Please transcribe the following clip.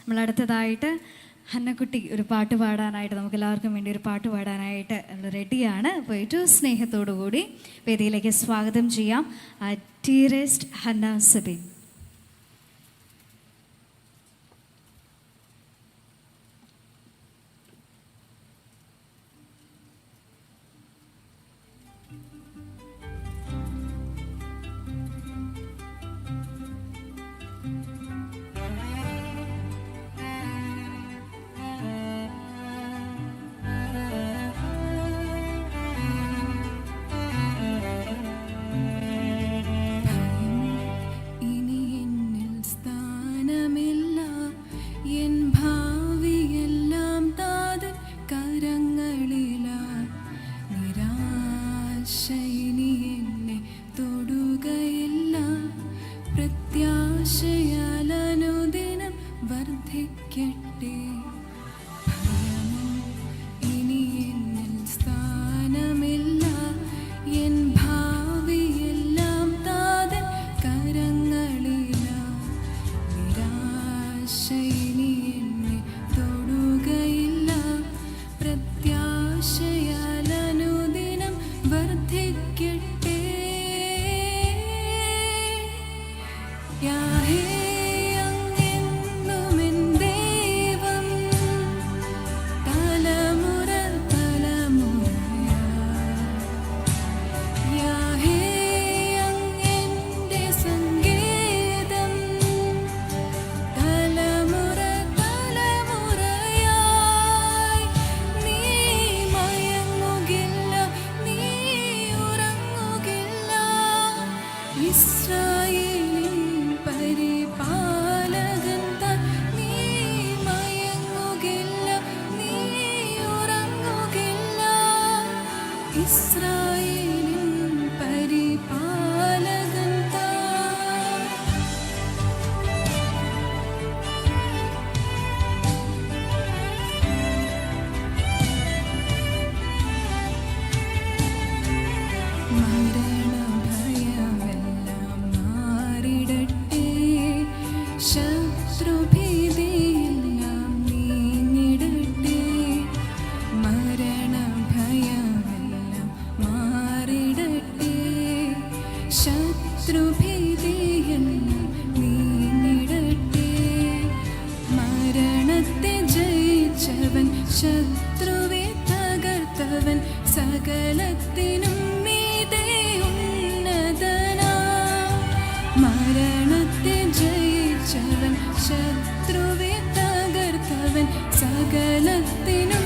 നമ്മൾ അടുത്തതായിട്ട് ഹന്നക്കുട്ടി ഒരു പാട്ട് പാടാനായിട്ട്, നമുക്ക് എല്ലാവർക്കും വേണ്ടി ഒരു പാട്ട് പാടാനായിട്ട് റെഡിയാണ്. അപ്പോൾ ഏറ്റവും സ്നേഹത്തോടു കൂടി വേദിയിലേക്ക് സ്വാഗതം ചെയ്യാം ടീറസ്റ്റ് ഹന്ന സബീൻ. പ്രത്യാശയാലനുദിനം വർദ്ധിക്കട്ടെ. ഭയമോ ഇനി എന്നിൽ സ്ഥാനമില്ല. എൻ ഭാവിയെല്ലാം താതൻ കരങ്ങളിലാ. നിരാശ ഇനി എന്നെ തൊടുകയില്ല. പ്രത്യാശയാലനുദിനം വർദ്ധിക്കട്ടെ. യാഹേ അങ്ങെന്നുമെൻ ദൈവം, തലമുറ തലമുറയായി. യാഹേ അങ്ങെന്റെ സങ്കേതം, തലമുറ തലമുറയായി. നീ മയങ്ങുകില്ല, നീ ഉറങ്ങുകില്ല. ഇസ്രായേലിൻ പരിപാലകൻ താൻ. നീ മയങ്ങുകില്ല, നീ ഉറങ്ങുകില്ല. ഇസ്രായേലിൻ പരിപാലകൻ താൻ. മരണഭയമെല്ലാം മാറിടട്ടെ. ശത്രുഭീതിയെല്ലാം നീങ്ങിടട്ടെ. മരണഭയമെല്ലാം മാറിടട്ടെ. ശത്രുഭീതിയെല്ലാം നീങ്ങിടട്ടെ. മരണത്തെ ജയിച്ചവൻ, ശത്രുവെ തകർത്തവൻ, സകലത്തിനും മീതെ ഉന്നതനാ. മരണത്തെ ജയിച്ചവൻ, ശത്രുവെ തകർത്തവൻ, സകലത്തിനും